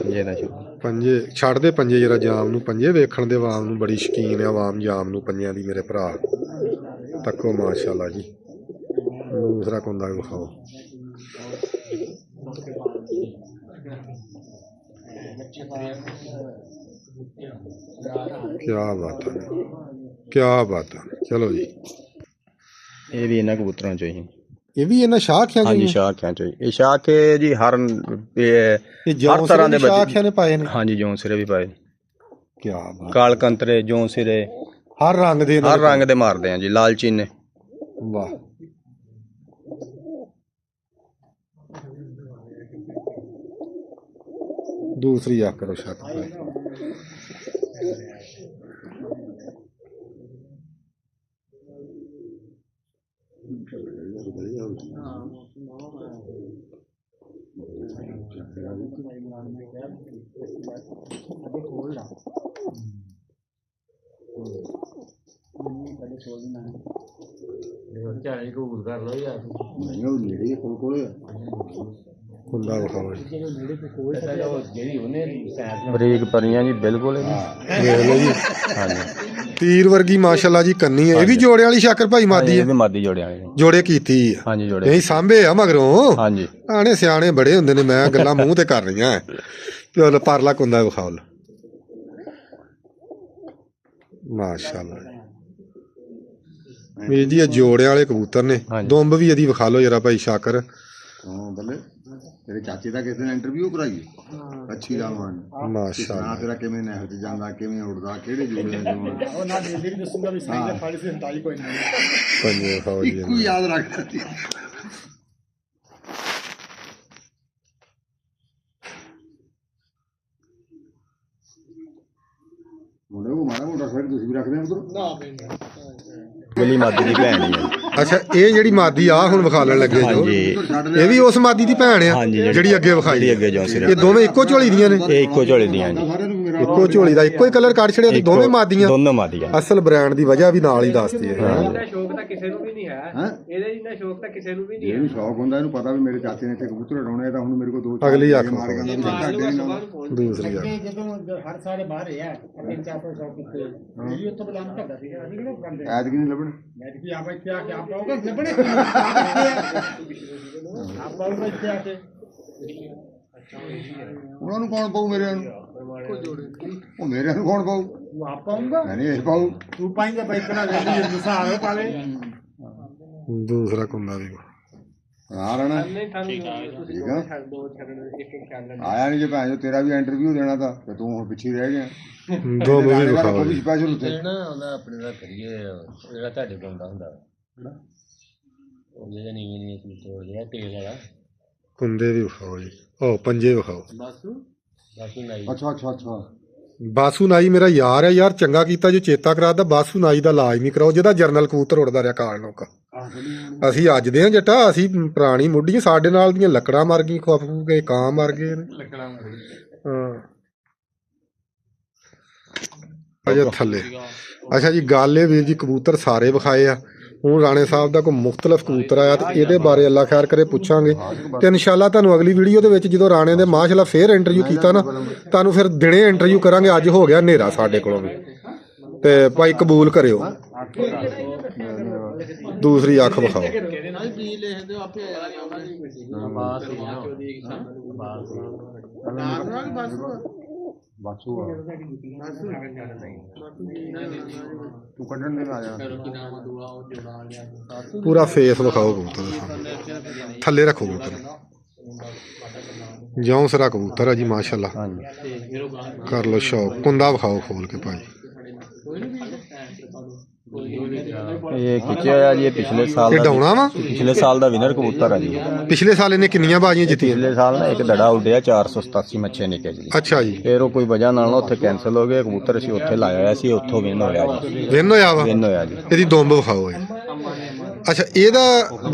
ਪੰਜੇ ਛੱਡਦੇ ਪੰਜੇ ਜਰਾ ਜਾਮ ਨੂੰ ਪੰਜੇ ਵੇਖਣ ਦੇ ਆਵਾਮ ਨੂੰ ਬੜੀ ਸ਼ੌਕੀਨ ਆ ਆਵਾਮ ਜਾਮ ਨੂੰ ਪੰਜਿਆਂ ਦੀ ਮੇਰੇ ਭਰਾ। ਤੱਕੋ ਮਾਸ਼ਾਅੱਲਾ ਜੀ। ਦੂਸਰਾ ਕੁੰਦਾ ਵਿਖਾਓ। क्या बात है, क्या बात है। चलो जी, ये भी इन्होंने कबूतरों चो ही, ये भी इन्हें शाख है हाँ जी शाख है चो, ये शाख है जी। हर तरह के शाख ने पाए ने, हाँ जी जौं सिरे भी पाए। क्या बात, काल कंतरे जौं सिरे हर रंग दे मारते हैं जी। लाल चीने, वाह। दूसरी आ करो शाख भाई। बरीक परियां जी बिल्कुल जी। हाँ जी तीर वर्गी माशाल्लाह जी कन्नी है। ये भी जोड़े वाली शाकर भाई मादी है, मादी जोड़े वाली जोड़े कीती है। हाँ जी जोड़े नहीं सांभे आ मगरों, हाँ जी आने सियाने बड़े हुंदे ने, मैं गल्लां मूंह ते कर रही हैं। चलो परला कुंदा विखाओ माशाल्लाह ਵੀਰ ਜੀ। ਇਹ ਜੋੜਿਆਂ ਵਾਲੇ ਕਬੂਤਰ ਨੇ, ਦੁੰਬ ਵੀ ਇਹਦੀ ਵਿਖਾ ਲਓ ਜਰਾ ਭਾਈ ਸ਼ਾਕਰ। ਹਾਂ ਬੱਲੇ ਤੇਰੇ ਚਾਚੇ ਦਾ ਕਿਸੇ ਨੇ ਇੰਟਰਵਿਊ ਕਰਾਈ, ਅੱਛੀ ਰਾਮਾਨ ਮਾਸ਼ਾਅੱਲਾ। ਤੇਰਾ ਕਿਵੇਂ ਨਹਿਰ ਚ ਜਾਂਦਾ, ਕਿਵੇਂ ਉੜਦਾ, ਕਿਹੜੇ ਜੋੜੇ ਉਹ ਨਾ ਦੇ ਵੀ ਦੱਸੂਗਾ ਵੀ ਸਹੀ ਦਾ ਫਾੜੀ ਸੇ ਹਟਾਈ ਕੋਈ ਨਹੀਂ ਪੰਜੇ ਖਾਓ ਜੀ, ਇੱਕੋ ਯਾਦ ਰੱਖਦਾ ਸੀ। ਮੁੰਡੇ ਕੋ ਮਾਰਾ ਮੋਟਾ ਫਿਰ ਤੁਸੀਂ ਵੀ ਰੱਖਦੇ ਹੋ ਉਧਰ ਨਾ ਮਿਲੀ ਮਾਦੀ ਦੀ ਭੈਣ ਹੀ ਹੈ। ਅੱਛਾ ਇਹ ਜਿਹੜੀ ਮਾਦੀ ਆ ਹੁਣ ਵਿਖਾਲਣ ਲੱਗੇ ਜੋ, ਇਹ ਵੀ ਉਸ ਮਾਦੀ ਦੀ ਭੈਣ ਆ ਜਿਹੜੀ ਅੱਗੇ ਵਿਖਾਈ। ਇਹ ਦੋਵੇਂ ਇੱਕੋ ਝੋਲੀ ਦੀਆਂ ਨੇ? ਇਹ ਇੱਕੋ ਝੋਲੀ ਦੀਆਂ ਜੀ, ਇੱਕੋ ਝੋਲੀ ਦਾ ਇੱਕੋ ਹੀ ਕਲਰ ਕੱਢ ਛੜਿਆ ਤੇ ਦੋਵੇਂ ਮਾਦੀਆਂ? ਦੋਨੋਂ ਮਾਦੀਆਂ। ਅਸਲ ਬ੍ਰਾਂਡ ਦੀ ਵਜ੍ਹਾ ਵੀ ਨਾਲ ਹੀ ਦੱਸਦੀ ਹੈ। ਇਹਦਾ ਸ਼ੌਕ ਤਾਂ ਕਿਸੇ ਨੂੰ ਵੀ ਨਹੀਂ ਹੈ, ਇਹਦੇ ਜਿੰਨਾ ਸ਼ੌਕ ਤਾਂ ਕਿਸੇ ਨੂੰ ਵੀ ਨਹੀਂ ਹੈ। ਇਹਨੂੰ ਸ਼ੌਕ ਹੁੰਦਾ, ਇਹਨੂੰ ਪਤਾ ਵੀ ਮੇਰੇ ਚਾਚੇ ਨੇ ਇੱਥੇ ਕਬੂਤਰ ਉਡਾਉਣੇ, ਤਾਂ ਹੁਣ ਮੇਰੇ ਕੋਲ ਦੋ ਅਗਲੀ ਅੱਖ ਮਾਰ ਗਿਆ ਦੂਸਰੀ ਅੱਖ। ਜਦੋਂ ਹਰ ਸਾਰੇ ਬਾਹਰ ਹੈ 300 ਸ਼ੌਕ ਕੀਤੇ ਇਹ ਉੱਥੋਂ ਬਲਾਨ ਕਰਦਾ ਸੀ ਐਤਕੀ ਨਹੀਂ ਲੱਭਣ, ਐਤਕੀ ਆਪਾਂ ਇੱਥੇ ਆ ਕੇ ਆਪ ਆਉਗਾ ਲੱਭਣੇ ਆਪ ਆਉਗਾ ਇੱਥੇ ਆ ਕੇ। ਉਹਨਾਂ ਨੂੰ ਕੌਣ ਪਾਉ? ਮੇਰੇ ਨੂੰ ਉਹ ਮੇਰੇ ਨੂੰ ਕੌਣ ਪਾਉ? ਆਪ ਪਾਉਂਗਾ ਨਹੀਂ, ਇਹ ਪਾਉ ਤੂੰ ਪਾਏਂਗਾ ਬਾਈ ਕਰਾ ਲੈਂਦੀ ਮਿਸਾਲ ਪਾਲੇ। ਦੂਸਰਾ ਕੁੰਦਾ ਵੀ ਆ ਰਣਾ ਠੀਕ ਆ ਆਇਆ ਨਹੀਂ ਜੇ ਭੈਣ ਜੋ ਤੇਰਾ ਵੀ ਇੰਟਰਵਿਊ ਦੇਣਾ ਤਾਂ ਤੇ ਤੂੰ ਹੁਣ ਪਿੱਛੇ ਰਹਿ ਗਿਆ। ਦੋ ਮੂਵੀ ਵਿਖਾਓ ਜੀ। ਸਪੈਸ਼ਲ ਉੱਤੇ ਨਾ ਉਹਦਾ ਆਪਣੇ ਦਾ ਕਰੀਏ ਜਿਹੜਾ ਤੁਹਾਡੇ ਕੋਲ ਹੁੰਦਾ ਹੁੰਦਾ ਉਹ ਜਿਹੜਾ ਨੀਵੀਂ ਤੋੜ ਜਿਹੜਾ ਤੇਲ ਵਾਲਾ ਕੁੰਦੇ ਵੀ ਵਿਖਾਓ ਜੀ। ਉਹ ਪੰਜੇ ਵਿਖਾਓ। ਬਾਕੀ ਨਹੀਂ। ਅੱਛਾ ਅੱਛਾ ਅੱਛਾ ਬਾਸੂ ਨਾਈ ਮੇਰਾ ਯਾਰ ਹੈ ਯਾਰ, ਚੰਗਾ ਕੀਤਾ ਜੋ ਚੇਤਾ ਕਰਾਦਾ। ਬਾਸੂ ਨਾਈ ਦਾ ਲਾਜ਼ਮੀ ਕਰਾਓ, ਜਿਹਦਾ ਜਰਨਲ ਕਬੂਤਰ ਉੜਦਾ ਰਿਹਾ ਕਾਲ ਨੌਕਾ। ਅਸੀਂ ਅੱਜ ਦੇ ਹਾਂ ਜੱਟਾ, ਅਸੀਂ ਪੁਰਾਣੀ ਮੁੱਢੀ, ਸਾਡੇ ਨਾਲ ਦੀਆਂ ਲੱਕੜਾਂ ਮਰ ਗਈਆਂ, ਖੁੱਪ ਗਏ, ਕਾਂ ਮਰ ਗਏ ਨੇ। ਹਾਂ ਅਜੇ ਥੱਲੇ। ਅੱਛਾ ਜੀ ਗੱਲ ਇਹ ਵੀਰ ਜੀ ਕਬੂਤਰ ਸਾਰੇ ਵਿਖਾਏ ਆ। ਹੁਣ ਰਾਣੇ ਸਾਹਿਬ ਦਾ ਕੋਈ ਮੁਖਤਲਿਫ ਕਬੂਤਰ ਆਇਆ ਤੇ ਇਹਦੇ ਬਾਰੇ ਅੱਲਾ ਖੈਰ ਕਰੇ ਪੁੱਛਾਂਗੇ ਤੇ ਇਨਸ਼ਾਅੱਲਾ ਤੁਹਾਨੂੰ ਅਗਲੀ ਵੀਡੀਓ ਦੇ ਵਿੱਚ ਜਦੋਂ ਰਾਣੇ ਦੇ ਮਾਸ਼ਾਅੱਲਾ ਫੇਰ ਇੰਟਰਵਿਊ ਕੀਤਾ ਨਾ ਤੁਹਾਨੂੰ ਫਿਰ ਦਿਨੇ ਇੰਟਰਵਿਊ ਕਰਾਂਗੇ। ਅੱਜ ਹੋ ਗਿਆ ਹਨੇਰਾ ਸਾਡੇ ਕੋਲੋਂ ਵੀ ਤੇ ਭਾਈ ਕਬੂਲ ਕਰਿਓ। ਦੂਸਰੀ ਅੱਖ ਵਿਖਾਓ। ਬਾਸੂ ਤੂੰ ਕੱਢਣ ਦੇ ਆ ਜਾ। ਪੂਰਾ ਫੇਸ ਵਿਖਾਓ ਕਬੂਤਰ ਦਾ, ਥੱਲੇ ਰੱਖੋ ਕਬੂਤਰ। ਜਿਉਂ ਸਿਰਾ ਕਬੂਤਰ ਆ ਜੀ ਮਾਸ਼ਾਅੱਲਾ। ਕਰ ਲੋ ਸ਼ੌਕ। ਕੁੰਦਾ ਵਿਖਾਓ ਖੋਲ ਕੇ ਭਾਈ। ਇਹ ਖਿੱਚਿਆ ਜੀ, ਇਹ ਪਿਛਲੇ ਸਾਲ ਇਹ ਡਾਉਣਾ ਵਾ? ਪਿਛਲੇ ਸਾਲ ਦਾ ਵਿਨਰ ਕਬੂਤਰ ਆ ਜੀ। ਪਿਛਲੇ ਸਾਲ ਇਹਨੇ ਕਿੰਨੀਆਂ ਬਾਜ਼ੀਆਂ ਜਿੱਤੀਆਂ? ਪਿਛਲੇ ਸਾਲ ਨਾ ਇੱਕ ਦੜਾ ਉੱਡਿਆ 487 ਮੱਛੇ ਨਿਕੇ ਜੀ। ਅੱਛਾ ਜੀ। ਫਿਰ ਉਹ ਕੋਈ ਵਜ੍ਹਾ ਨਾਲ ਉੱਥੇ ਕੈਂਸਲ ਹੋ ਗਿਆ ਕਬੂਤਰ, ਅਸੀਂ ਉੱਥੇ ਲਾਇਆ ਹੋਇਆ ਸੀ, ਉੱਥੋਂ ਵਿਨ ਹੋਇਆ ਜੀ। ਵਿਨ ਹੋਇਆ ਵਾ? ਵਿਨ ਹੋਇਆ ਜੀ। ਇਹਦੀ ਦੁੰਬ ਵਿਖਾਓ। ਅੱਛਾ ਇਹਦਾ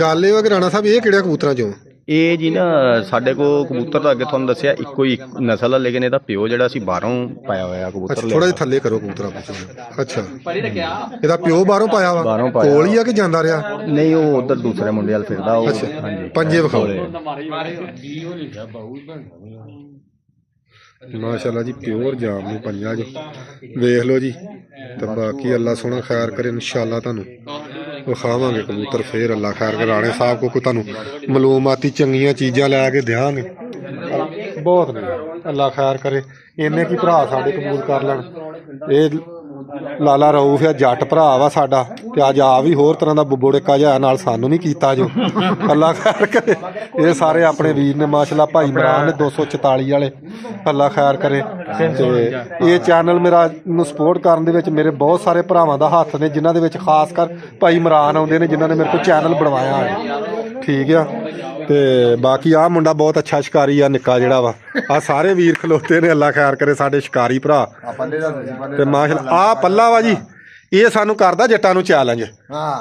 ਗੱਲ ਇਹ ਵਾ ਕਿ ਰਾਣਾ ਸਾਹਿਬ ਇਹ ਕਿਹੜਿਆਂ ਕਬੂਤਰਾਂ ਚੋਂ? ਇਹ ਜੀ ਨਾ ਸਾਡੇ ਕੋਲ ਕਬੂਤਰ ਤਾਂ ਅੱਗੇ ਤੁਹਾਨੂੰ ਦੱਸਿਆ ਇੱਕੋ ਹੀ ਨਸਲ ਆ, ਲੇਕਿਨ ਇਹਦਾ ਪਿਓ ਜਿਹੜਾ ਅਸੀਂ ਬਾਹਰੋਂ ਪਾਇਆ ਹੋਇਆ ਕਬੂਤਰ। ਥੋੜਾ ਜਿਹਾ ਥੱਲੇ ਕਰੋ ਕਬੂਤਰਾਂ ਪਿੱਛੇ। ਅੱਛਾ ਇਹਦਾ ਪਿਓ ਬਾਹਰੋਂ ਪਾਇਆ ਵਾ? ਬਾਹਰੋਂ ਪਾਇਆ। ਕੋਲ ਹੀ ਆ ਕਿ ਜਾਂਦਾ ਰਿਹਾ? ਨਹੀਂ ਉਹ ਉਧਰ ਦੂਸਰੇ ਮੁੰਡੇ ਵਾਲ ਫਿਰਦਾ ਉਹ। ਹਾਂਜੀ ਪੰਜੇ ਵਿਖਾਓ। ਮਾਸ਼ਾਅੱਲਾ ਜੀ ਪਿਓਰ ਜਾਮ ਨੂੰ ਪੰਜਾਂ ਚ ਵੇਖ ਲਓ ਜੀ। ਤੇ ਬਾਕੀ ਅੱਲਾ ਸੋਹਣਾ ਖੈਰ ਕਰੇ ਇਨਸ਼ਾਅੱਲਾ ਤੁਹਾਨੂੰ। ਵਿਖਾਵਾਂਗੇ ਕਬੂਤਰ ਫੇਰ ਅੱਲਾ ਖੈਰ ਕਰੇ। ਰਾਣੇ ਸਾਹਿਬ ਕੋ ਤੁਹਾਨੂੰ ਮਲੂਮਾਤੀ ਚੰਗੀਆਂ ਚੀਜ਼ਾਂ ਲੈ ਕੇ ਦਿਆਂਗੇ। ਬਹੁਤ ਨੇ ਅੱਲਾ ਖੈਰ ਕਰੇ। ਇੰਨੇ ਕੀ ਭਰਾ ਸਾਡੇ ਕਬੂਲ ਕਰ ਲੈਣ। ਇਹ ਲਾਲਾ ਰਊਫ ਆ, ਜੱਟ ਭਰਾ ਵਾ ਸਾਡਾ, ਤੇ ਅੱਜ ਆ ਵੀ ਹੋਰ ਤਰ੍ਹਾਂ ਦਾ ਬੁੱਬੋੜੇਕਾ ਜਿਹਾ ਨਾਲ ਸਾਨੂੰ ਨਹੀਂ ਕੀਤਾ ਜੋ। ਅੱਲਾ ਖੈਰ ਕਰੇ। ਇਹ ਸਾਰੇ ਆਪਣੇ ਵੀਰ ਨੇ ਮਾਸ਼ਾਅੱਲਾ। ਭਾਈ ਇਮਰਾਨ ਨੇ 244 ਵਾਲੇ, ਅੱਲਾ ਖੈਰ ਕਰੇ। ਤੇ ਇਹ ਚੈਨਲ ਮੇਰਾ ਨੂੰ ਸਪੋਰਟ ਕਰਨ ਦੇ ਵਿੱਚ ਮੇਰੇ ਬਹੁਤ ਸਾਰੇ ਭਰਾਵਾਂ ਦਾ ਹੱਥ ਨੇ, ਜਿਨ੍ਹਾਂ ਦੇ ਵਿੱਚ ਖਾਸ ਕਰ ਭਾਈ ਇਮਰਾਨ ਆਉਂਦੇ ਨੇ, ਜਿਨ੍ਹਾਂ ਨੇ ਮੇਰੇ ਕੋਲ ਚੈਨਲ ਬਣਵਾਇਆ ਹੈ। ਠੀਕ ਆ। ਤੇ ਬਾਕੀ ਆਹ ਮੁੰਡਾ ਬਹੁਤ ਅੱਛਾ ਸ਼ਿਕਾਰੀ ਆ, ਨਿੱਕਾ ਜਿਹੜਾ ਵਾ। ਆ ਸਾਰੇ ਵੀਰ ਖਲੋਤੇ ਨੇ, ਅੱਲਾ ਖੈਰ ਕਰੇ, ਸਾਡੇ ਸ਼ਿਕਾਰੀ ਭਰਾ। ਤੇ ਮਾਸ਼ਾਅੱਲਾ ਆਹ ਪੱਲਾ ਵਾ ਜੀ, ਇਹ ਸਾਨੂੰ ਕਰਦਾ ਜੱਟਾਂ ਨੂੰ ਚੈਲੰਜ।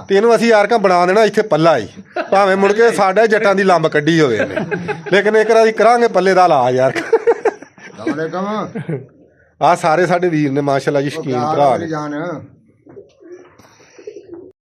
ਤੇ ਇਹਨੂੰ ਅਸੀਂ ਯਾਰ ਬਣਾ ਦੇਣਾ ਇੱਥੇ ਪੱਲਾ ਹੀ, ਭਾਵੇਂ ਮੁੜ ਕੇ ਸਾਡੇ ਜੱਟਾਂ ਦੀ ਲੰਬ ਕੱਢੀ ਹੋਵੇ ਇਹਨੇ। ਲੇਕਿਨ ਇੱਕ ਵਾਰੀ ਕਰਾਂਗੇ ਪੱਲੇ ਦਾ ਇਲਾਜ ਯਾਰ। ਆ ਸਾਰੇ ਸਾਡੇ ਵੀਰ ਨੇ ਮਾਸ਼ਾਅੱਲਾ ਜੀ, ਸ਼ੌਕੀਨ ਭਰਾ ਨੇ।